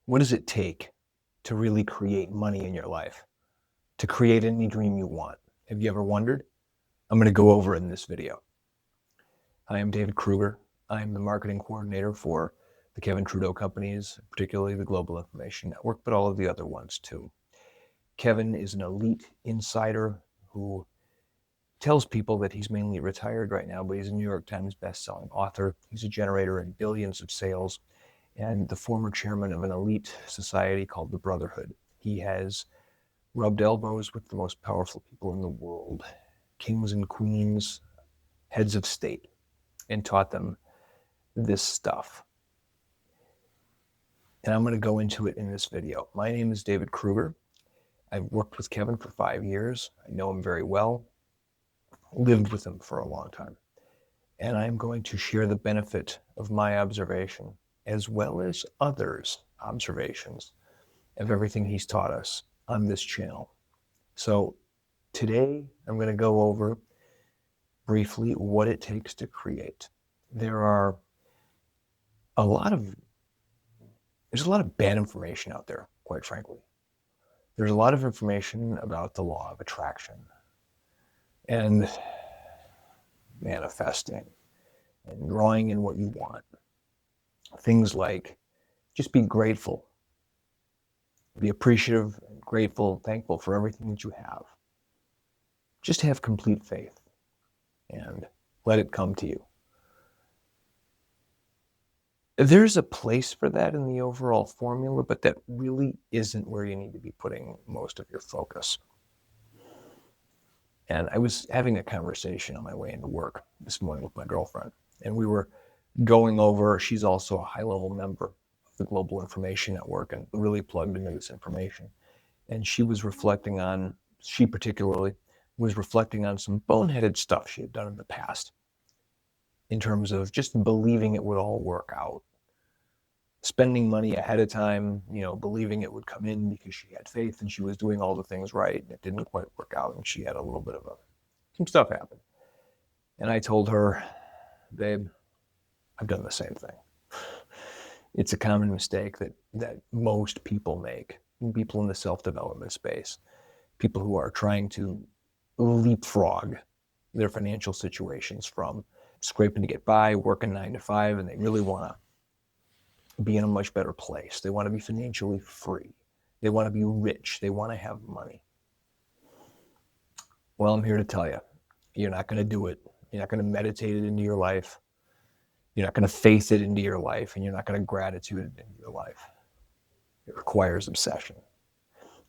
What does it take to really create money in your life? To create any dream you want? Have you ever wondered? I'm going to go over it in this video. I am David Krueger. I'm the marketing coordinator for the Kevin Trudeau Companies, particularly the Global Information Network, but all of the other ones too. Kevin is an elite insider who tells people that he's mainly retired right now, but he's a New York Times best-selling author. He's a generator in billions of sales and the former chairman of an elite society called the Brotherhood. He has rubbed elbows with the most powerful people in the world, kings and queens, heads of state, and taught them this stuff. And I'm going to go into it in this video. My name is David Krueger. I've worked with Kevin for 5 years. I know him very well, lived with him for a long time. And I'm going to share the benefit of my observation as well as others' observations of everything he's taught us on this channel. So today I'm going to go over briefly what it takes to create. There's a lot of bad information out there, quite frankly. There's a lot of information about the law of attraction and manifesting and drawing in what you want. Things like just be grateful, be appreciative, grateful, thankful for everything that you have. Just have complete faith and let it come to you. There's a place for that in the overall formula, but that really isn't where you need to be putting most of your focus. And I was having a conversation on my way into work this morning with my girlfriend, and we were going over, she's also a high-level member of the Global Information Network and really plugged into this information. And she particularly was reflecting on some boneheaded stuff she had done in the past in terms of just believing it would all work out. Spending money ahead of time, believing it would come in because she had faith and she was doing all the things right, and it didn't quite work out, and she had a little bit of some stuff happen. And I told her, babe, I've done the same thing. It's a common mistake that most people make, people in the self-development space, people who are trying to leapfrog their financial situations from scraping to get by, working 9 to 5, and they really want to be in a much better place. They want to be financially free. They want to be rich. They want to have money. Well, I'm here to tell you, you're not going to do it. You're not going to meditate it into your life. You're not going to faith it into your life, and you're not going to gratitude it into your life. It requires obsession.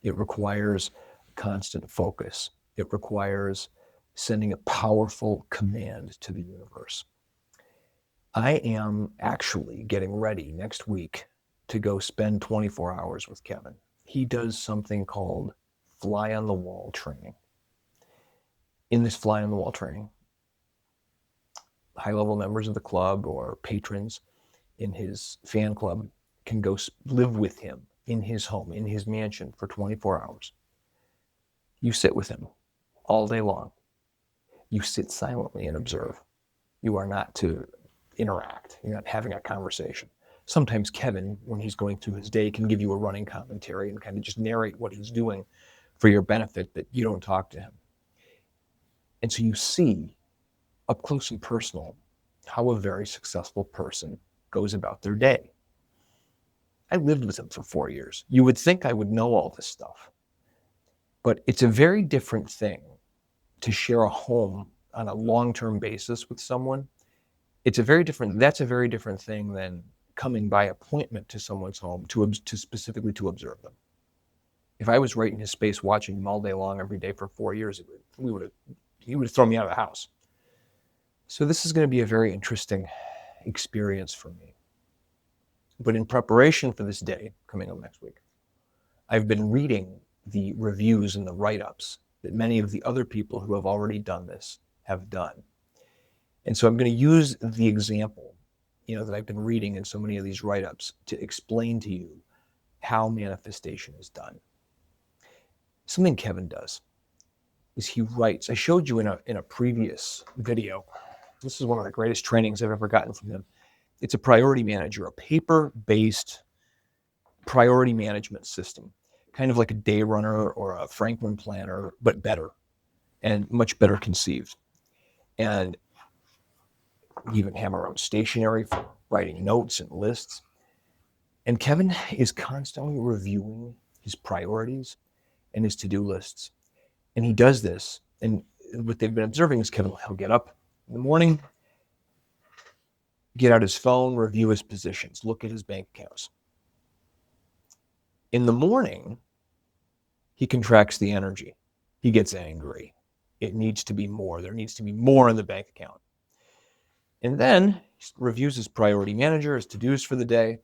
It requires constant focus. It requires sending a powerful command to the universe. I am actually getting ready next week to go spend 24 hours with Kevin. He does something called fly on the wall training. In this fly on the wall training, high-level members of the club or patrons in his fan club can go live with him in his home, in his mansion for 24 hours. You sit with him all day long. You sit silently and observe. You are not to interact. You're not having a conversation. Sometimes Kevin, when he's going through his day, can give you a running commentary and kind of just narrate what he's doing for your benefit, that you don't talk to him. And so you see up close and personal how a very successful person goes about their day. I lived with him for 4 years. You would think I would know all this stuff, but it's a very different thing to share a home on a long-term basis with someone. That's a very different thing than coming by appointment to someone's home to specifically to observe them. If I was right in his space watching him all day long every day for 4 years, he would have thrown me out of the house. So this is going to be a very interesting experience for me. But in preparation for this day coming up next week, I've been reading the reviews and the write-ups that many of the other people who have already done this have done. And so I'm going to use the example, that I've been reading in so many of these write-ups to explain to you how manifestation is done. Something Kevin does is he writes. I showed you in a previous video. This is one of the greatest trainings I've ever gotten from him. It's a priority manager, a paper-based priority management system, kind of like a day runner or a Franklin planner, but better and much better conceived. And we even have our own stationery for writing notes and lists. And Kevin is constantly reviewing his priorities and his to-do lists. And he does this. And what they've been observing is Kevin, he'll get up in the morning, get out his phone, review his positions, look at his bank accounts. In the morning, he contracts the energy. He gets angry. It needs to be more. There needs to be more in the bank account. And then he reviews his priority manager, his to-dos for the day.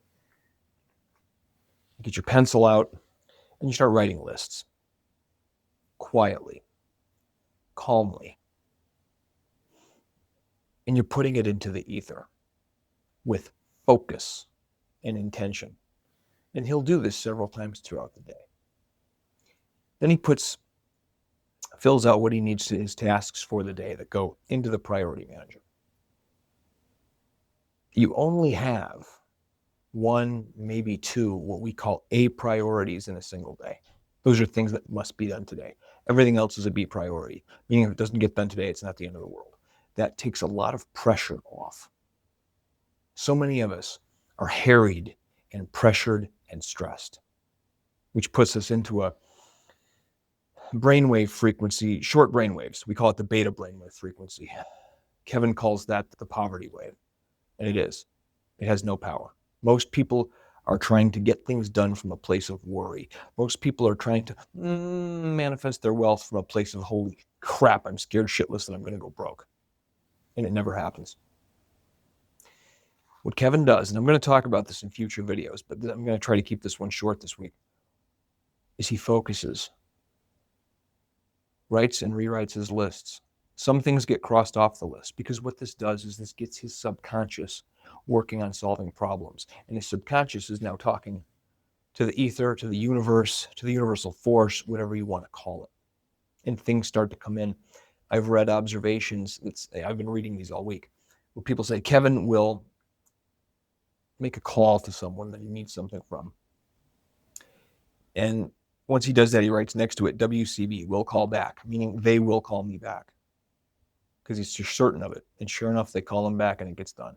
You get your pencil out and you start writing lists. Quietly, calmly. And you're putting it into the ether with focus and intention. And he'll do this several times throughout the day. Then he fills out what he needs to his tasks for the day that go into the priority manager. You only have one, maybe two, what we call A priorities in a single day. Those are things that must be done today. Everything else is a B priority, meaning if it doesn't get done today, it's not the end of the world. That takes a lot of pressure off. So many of us are harried and pressured and stressed, which puts us into a brainwave frequency, short brainwaves. We call it the beta brainwave frequency. Kevin calls that the poverty wave, and it is. It has no power. Most people are trying to get things done from a place of worry. Most people are trying to manifest their wealth from a place of, holy crap, I'm scared shitless that I'm going to go broke. And it never happens. What Kevin does, and I'm going to talk about this in future videos, but I'm going to try to keep this one short this week, is he focuses, writes and rewrites his lists. Some things get crossed off the list because what this does is this gets his subconscious working on solving problems. And his subconscious is now talking to the ether, to the universe, to the universal force, whatever you want to call it. And things start to come in. I've read observations, I've been reading these all week, where people say Kevin will make a call to someone that he needs something from. And once he does that, he writes next to it, WCB, will call back, meaning they will call me back. Because he's just certain of it. And sure enough, they call him back and it gets done.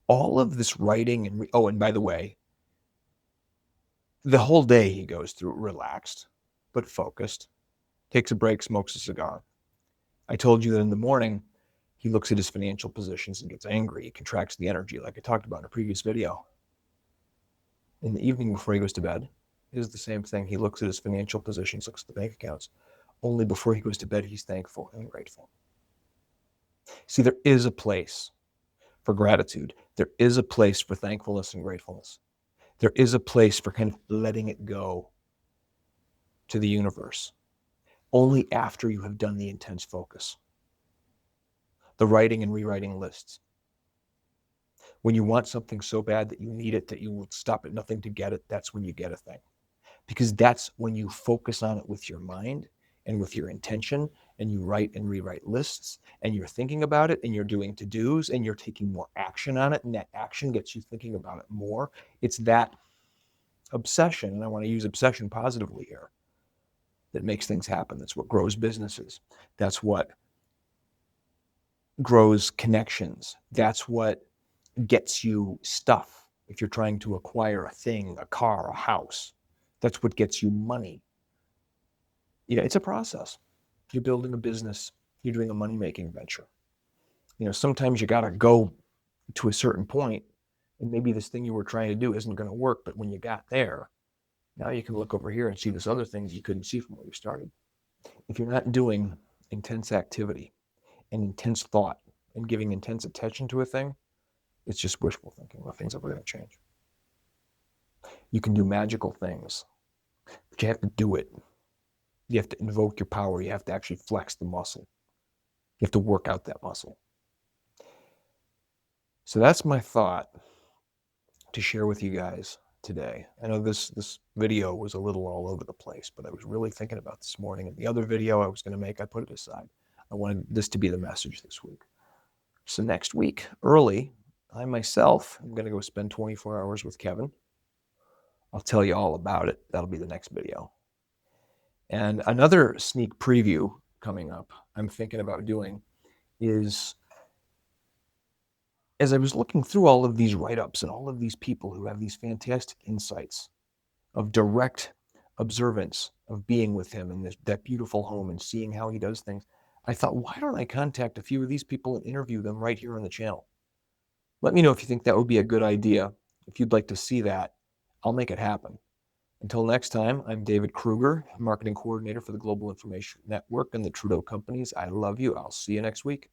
All of this writing and by the way, the whole day he goes through relaxed, but focused, takes a break, smokes a cigar. I told you that in the morning, he looks at his financial positions and gets angry. He contracts the energy like I talked about in a previous video. In the evening before he goes to bed, it is the same thing. He looks at his financial positions, looks at the bank accounts. Only before he goes to bed, he's thankful and grateful. See, there is a place for gratitude. There is a place for thankfulness and gratefulness. There is a place for kind of letting it go to the universe. Only after you have done the intense focus. The writing and rewriting lists. When you want something so bad that you need it, that you will stop at nothing to get it, that's when you get a thing. Because that's when you focus on it with your mind and with your intention, and you write and rewrite lists, and you're thinking about it, and you're doing to-dos, and you're taking more action on it, and that action gets you thinking about it more. It's that obsession, and I want to use obsession positively here, that makes things happen. That's what grows businesses. That's what grows connections. That's what gets you stuff. If you're trying to acquire a thing, a car, a house, that's what gets you money. It's a process. You're building a business. You're doing a money-making venture. Sometimes you got to go to a certain point, and maybe this thing you were trying to do isn't going to work, but when you got there, now you can look over here and see this other thing you couldn't see from where you started. If you're not doing intense activity and intense thought and giving intense attention to a thing, it's just wishful thinking. Nothing's ever going to change. You can do magical things, but you have to do it. You have to invoke your power. You have to actually flex the muscle. You have to work out that muscle. So that's my thought to share with you guys today. I know this video was a little all over the place, but I was really thinking about this morning. And the other video I was going to make, I put it aside. I wanted this to be the message this week. So next week, early, I myself am going to go spend 24 hours with Kevin. I'll tell you all about it. That'll be the next video. And another sneak preview coming up I'm thinking about doing is, as I was looking through all of these write-ups and all of these people who have these fantastic insights of direct observance of being with him in that beautiful home and seeing how he does things, I thought, why don't I contact a few of these people and interview them right here on the channel? Let me know if you think that would be a good idea. If you'd like to see that, I'll make it happen. Until next time, I'm David Krueger, Marketing Coordinator for the Global Information Network and the Trudeau Companies. I love you. I'll see you next week.